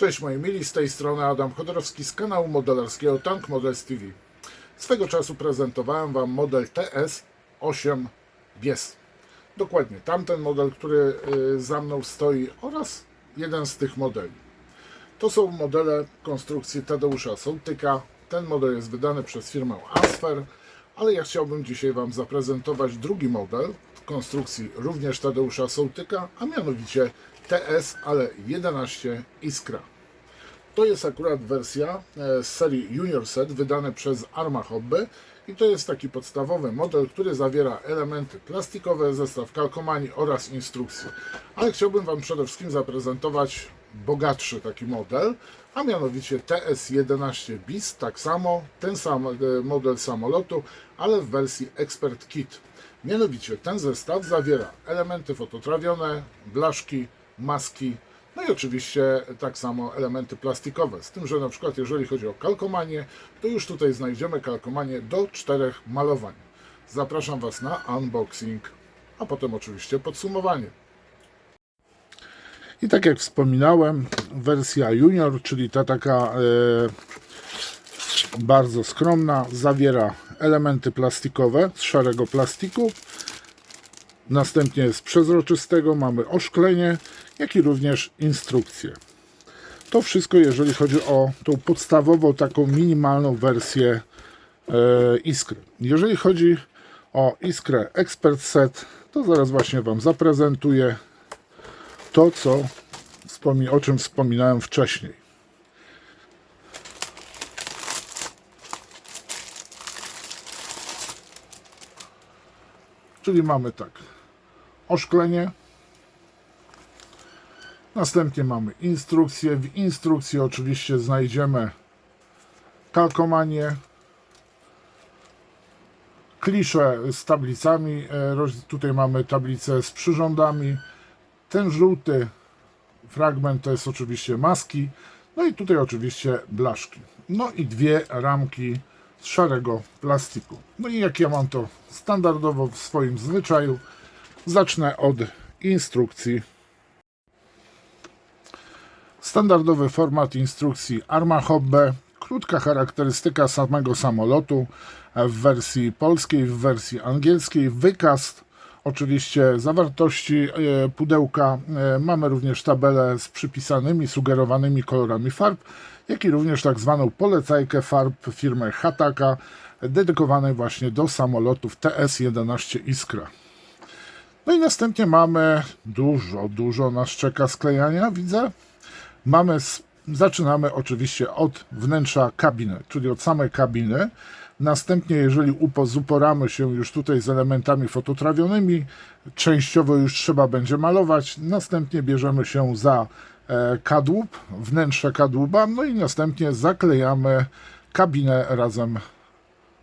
Cześć moi mili, z tej strony Adam Chodorowski z kanału modelarskiego Tank Models TV. Swego czasu prezentowałem Wam model TS8 Bies. Dokładnie tamten model, który za mną stoi, oraz jeden z tych modeli. To są modele konstrukcji Tadeusza Sołtyka. Ten model jest wydany przez firmę Asfer, ale ja chciałbym dzisiaj Wam zaprezentować drugi model w konstrukcji również Tadeusza Sołtyka, a mianowicie TS, ale 11 Iskra. To jest akurat wersja z serii Junior Set wydane przez Arma Hobby i to jest taki podstawowy model, który zawiera elementy plastikowe, zestaw kalkomanii oraz instrukcje. Ale chciałbym Wam przede wszystkim zaprezentować bogatszy taki model, a mianowicie TS11 Bis, tak samo, ten sam model samolotu, ale w wersji Expert Kit. Mianowicie ten zestaw zawiera elementy fototrawione, blaszki, maski, no i oczywiście tak samo elementy plastikowe, z tym, że na przykład jeżeli chodzi o kalkomanię, to już tutaj znajdziemy kalkomanię do 4 malowań. Zapraszam Was na unboxing, a potem oczywiście podsumowanie. I tak jak wspominałem, wersja Junior, czyli ta taka bardzo skromna, zawiera elementy plastikowe z szarego plastiku. Następnie z przezroczystego mamy oszklenie, jak i również instrukcje. To wszystko, jeżeli chodzi o tą podstawową, taką minimalną wersję Iskry. Jeżeli chodzi o Iskrę Expert Set, to zaraz właśnie Wam zaprezentuję to, o czym wspominałem wcześniej. Czyli mamy tak, oszklenie, następnie mamy instrukcję. W instrukcji oczywiście znajdziemy kalkomanię, klisze z tablicami, tutaj mamy tablicę z przyrządami, ten żółty fragment to jest oczywiście maski, no i tutaj oczywiście blaszki, no i dwie ramki z szarego plastiku. No i jak ja mam to standardowo w swoim zwyczaju, zacznę od instrukcji. Standardowy format instrukcji Arma Hobby, krótka charakterystyka samego samolotu w wersji polskiej, w wersji angielskiej, wykaz oczywiście zawartości pudełka, mamy również tabelę z przypisanymi, sugerowanymi kolorami farb, jak i również tak zwaną polecajkę farb firmy Hataka, dedykowanej właśnie do samolotów TS11 Iskra. No i następnie mamy dużo nas czeka sklejania, widzę. Zaczynamy oczywiście od wnętrza kabiny, czyli od samej kabiny. Następnie, jeżeli uporamy się już tutaj z elementami fototrawionymi, częściowo już trzeba będzie malować. Następnie bierzemy się za kadłub, wnętrze kadłuba, no i następnie zaklejamy kabinę razem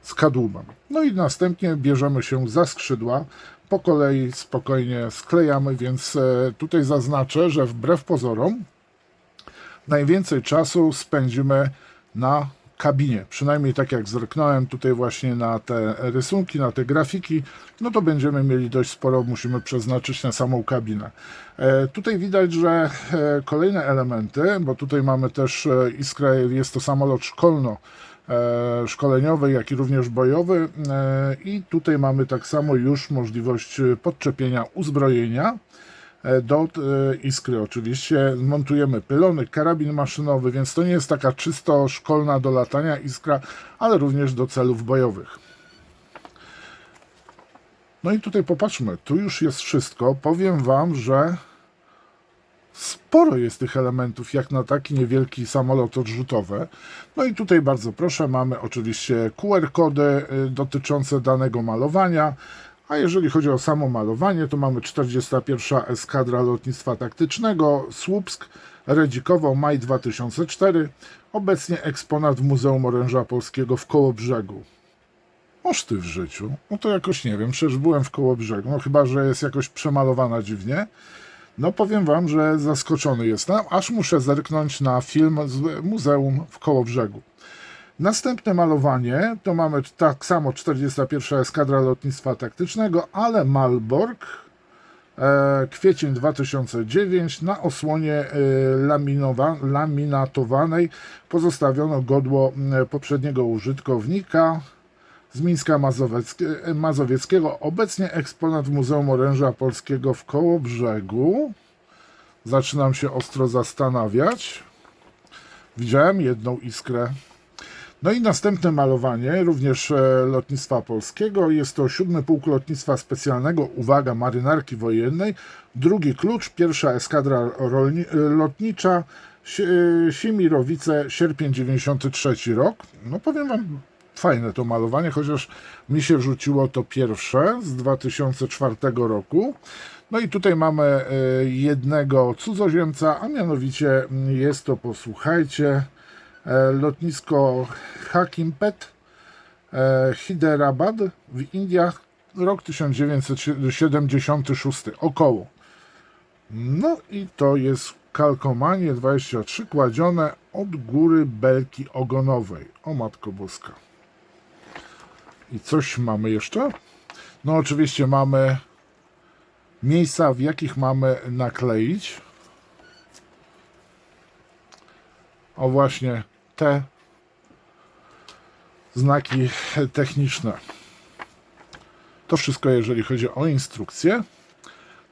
z kadłubem. No i następnie bierzemy się za skrzydła, po kolei spokojnie sklejamy, więc tutaj zaznaczę, że wbrew pozorom najwięcej czasu spędzimy na kabinie. Przynajmniej tak jak zerknąłem tutaj właśnie na te rysunki, na te grafiki, no to będziemy mieli dość sporo, musimy przeznaczyć na samą kabinę. Tutaj widać, że kolejne elementy, bo tutaj mamy też Iskrę, jest to samolot szkoleniowy, jak i również bojowy, i tutaj mamy tak samo już możliwość podczepienia uzbrojenia do Iskry. Oczywiście montujemy pylony, karabin maszynowy, więc to nie jest taka czysto szkolna do latania Iskra, ale również do celów bojowych. No i tutaj popatrzmy, tu już jest wszystko. Powiem Wam, że sporo jest tych elementów, jak na taki niewielki samolot odrzutowy. No i tutaj bardzo proszę, mamy oczywiście QR-kody dotyczące danego malowania. A jeżeli chodzi o samo malowanie, to mamy 41. Eskadra Lotnictwa Taktycznego, Słupsk, Redzikowo, maj 2004. Obecnie eksponat w Muzeum Oręża Polskiego w Kołobrzegu. Oż ty w życiu. No to jakoś nie wiem, przecież byłem w Kołobrzegu, no chyba że jest jakoś przemalowana dziwnie. No powiem Wam, że zaskoczony jestem, aż muszę zerknąć na film z Muzeum w Kołobrzegu. Następne malowanie to mamy tak samo 41. Eskadra Lotnictwa Taktycznego, ale Malbork kwiecień 2009. Na osłonie laminatowanej pozostawiono godło poprzedniego użytkownika z Mińska Mazowieckiego. Obecnie eksponat w Muzeum Oręża Polskiego w Kołobrzegu. Zaczynam się ostro zastanawiać. Widziałem jedną iskrę. No i następne malowanie, również lotnictwa polskiego. Jest to 7. Pułk Lotnictwa Specjalnego, uwaga, marynarki wojennej. Drugi klucz, pierwsza eskadra lotnicza, Siemirowice, sierpień 93 rok. No powiem wam, fajne to malowanie, chociaż mi się wrzuciło to pierwsze z 2004 roku. No i tutaj mamy jednego cudzoziemca, a mianowicie jest to, posłuchajcie, lotnisko Hakimpet, Hyderabad w Indiach, rok 1976 około. No i to jest kalkomanie 23 kładzione od góry belki ogonowej. O matko boska. I coś mamy jeszcze? No oczywiście mamy miejsca, w jakich mamy nakleić. O właśnie te znaki techniczne. To wszystko, jeżeli chodzi o instrukcję.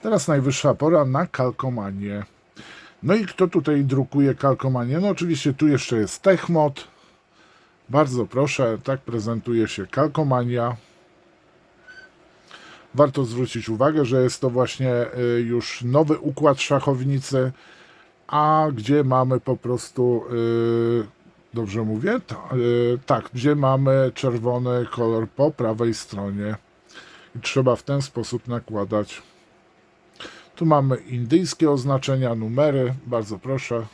Teraz najwyższa pora na kalkomanię. No i kto tutaj drukuje kalkomanię? No oczywiście tu jeszcze jest Techmod. Bardzo proszę, tak prezentuje się kalkomania. Warto zwrócić uwagę, że jest to właśnie już nowy układ szachownicy, a gdzie mamy po prostu, dobrze mówię? Tak, gdzie mamy czerwony kolor po prawej stronie. I trzeba w ten sposób nakładać. Tu mamy indyjskie oznaczenia, numery, bardzo proszę.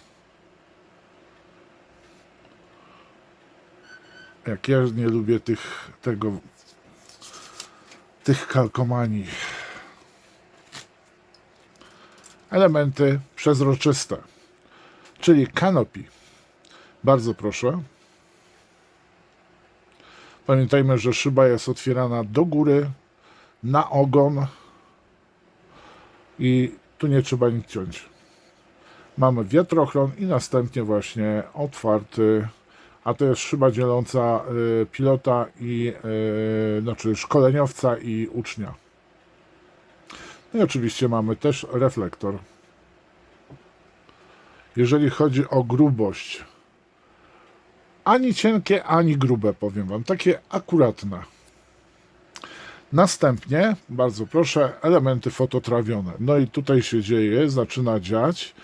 Jak ja nie lubię tych kalkomanii. Elementy przezroczyste, czyli canopy. Bardzo proszę. Pamiętajmy, że szyba jest otwierana do góry, na ogon i tu nie trzeba nic ciąć. Mamy wiatrochron i następnie właśnie otwarty, a to jest szyba dzieląca pilota i znaczy szkoleniowca i ucznia. No i oczywiście mamy też reflektor. Jeżeli chodzi o grubość, ani cienkie, ani grube, powiem wam, takie akuratne. Następnie, bardzo proszę, elementy fototrawione. No i tutaj się dzieje, zaczyna dziać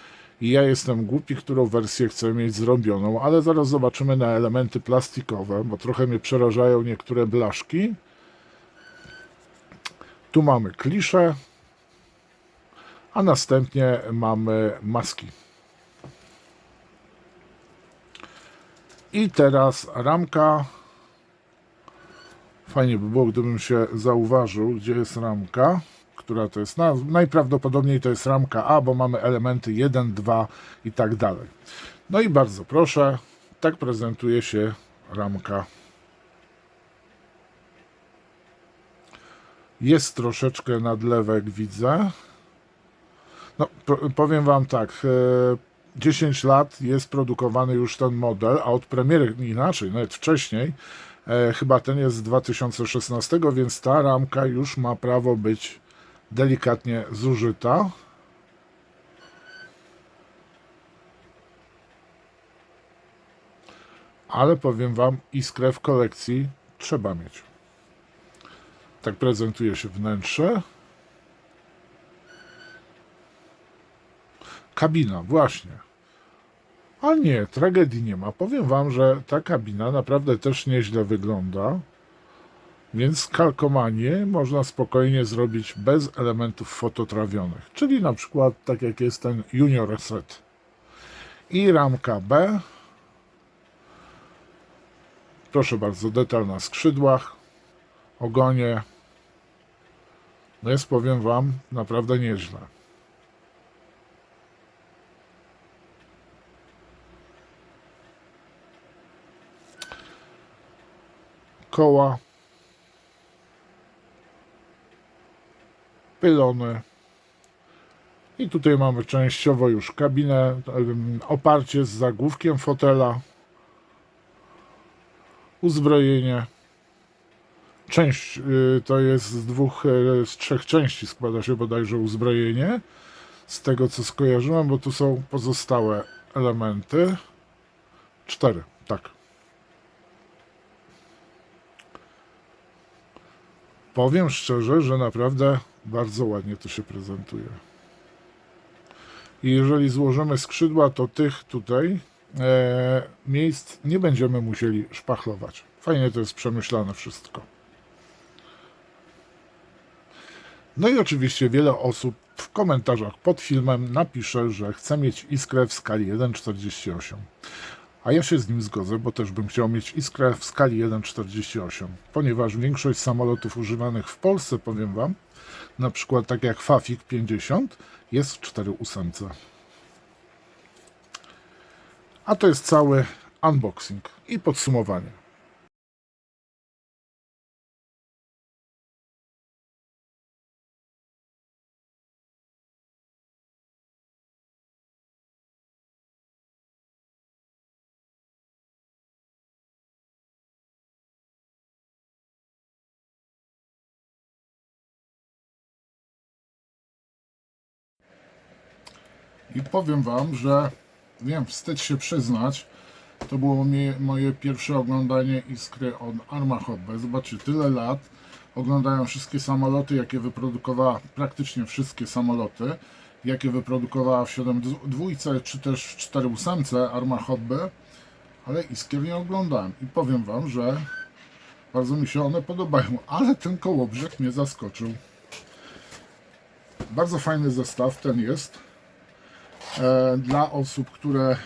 i ja jestem głupi, którą wersję chcę mieć zrobioną, ale zaraz zobaczymy na elementy plastikowe, bo trochę mnie przerażają niektóre blaszki. Tu mamy klisze, a następnie mamy maski. I teraz ramka. Fajnie by było, gdybym się zauważył, gdzie jest ramka, która to jest. Najprawdopodobniej to jest ramka A, bo mamy elementy 1, 2 i tak dalej. No i bardzo proszę, tak prezentuje się ramka. Jest troszeczkę nadlewek, widzę. No, powiem wam tak, 10 lat jest produkowany już ten model, a od premiery inaczej, nawet wcześniej, chyba ten jest z 2016, więc ta ramka już ma prawo być delikatnie zużyta. Ale powiem wam, iskrę w kolekcji trzeba mieć. Tak prezentuje się wnętrze. Kabina, właśnie. A nie, tragedii nie ma. Powiem wam, że ta kabina naprawdę też nieźle wygląda. Więc kalkomanię można spokojnie zrobić bez elementów fototrawionych. Czyli na przykład tak jak jest ten Junior Set. I ramka B. Proszę bardzo, detal na skrzydłach, ogonie. No jest, powiem wam, naprawdę nieźle. Koła, pylony, I tutaj mamy częściowo już kabinę, oparcie z zagłówkiem fotela, uzbrojenie. Część to jest z trzech części składa się bodajże uzbrojenie, z tego co skojarzyłem, bo tu są pozostałe elementy. 4, tak. Powiem szczerze, że naprawdę bardzo ładnie to się prezentuje. I jeżeli złożymy skrzydła, to tych tutaj miejsc nie będziemy musieli szpachlować. Fajnie to jest przemyślane wszystko. No i oczywiście wiele osób w komentarzach pod filmem napisze, że chce mieć iskrę w skali 1,48. A ja się z nim zgodzę, bo też bym chciał mieć iskrę w skali 1,48, ponieważ większość samolotów używanych w Polsce, powiem Wam, na przykład tak jak Fafik 50, jest w 4,8. A to jest cały unboxing i podsumowanie. I powiem Wam, że wiem, wstyd się przyznać, to było moje pierwsze oglądanie Iskry od Arma Hobby. Zobaczcie, tyle lat oglądałem wszystkie samoloty, jakie wyprodukowała, praktycznie wszystkie samoloty, jakie wyprodukowała w 7.2 czy też w 4.8 Arma Hobby, ale Iskier nie oglądałem. I powiem Wam, że bardzo mi się one podobają, ale ten kołobrzeg mnie zaskoczył. Bardzo fajny zestaw ten jest. Dla osób, które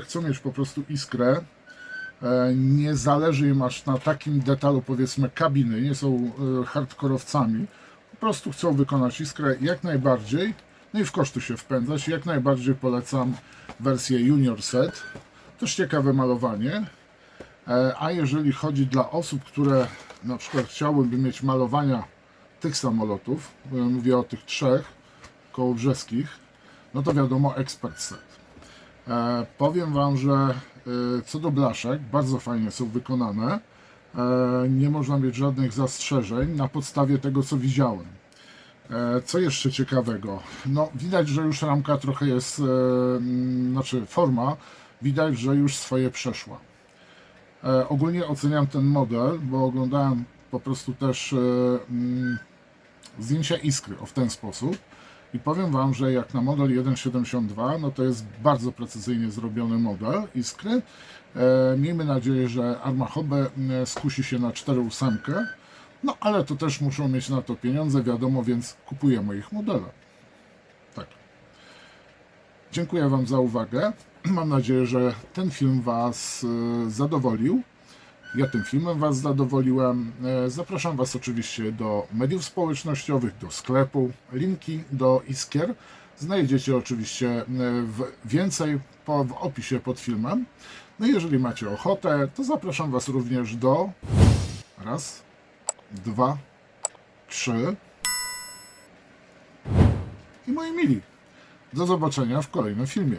chcą mieć po prostu iskrę, nie zależy im aż na takim detalu, powiedzmy, kabiny, nie są hardkorowcami, po prostu chcą wykonać iskrę jak najbardziej, no i w koszty się wpędzać. Jak najbardziej polecam wersję Junior Set, też ciekawe malowanie. A jeżeli chodzi dla osób, które na przykład chciałyby mieć malowania tych samolotów, mówię o tych 3 kołobrzeskich, no to wiadomo, Expert Set. Powiem Wam, że co do blaszek, bardzo fajnie są wykonane. Nie można mieć żadnych zastrzeżeń na podstawie tego, co widziałem. Co jeszcze ciekawego? No, widać, że już ramka trochę jest, znaczy forma, widać, że już swoje przeszła. Ogólnie oceniam ten model, bo oglądałem po prostu też zdjęcia Iskry w ten sposób. I powiem Wam, że jak na model 1.72, no to jest bardzo precyzyjnie zrobiony model Iskry. Miejmy nadzieję, że Arma Hobby skusi się na 4.8, no ale to też muszą mieć na to pieniądze, wiadomo, więc kupujemy ich modele. Tak. Dziękuję Wam za uwagę. Mam nadzieję, że ten film Was zadowolił. Ja tym filmem Was zadowoliłem. Zapraszam Was oczywiście do mediów społecznościowych, do sklepu. Linki do Iskier znajdziecie oczywiście więcej w opisie pod filmem. No i jeżeli macie ochotę, to zapraszam Was również do 1, 2, 3 i moi mili. Do zobaczenia w kolejnym filmie.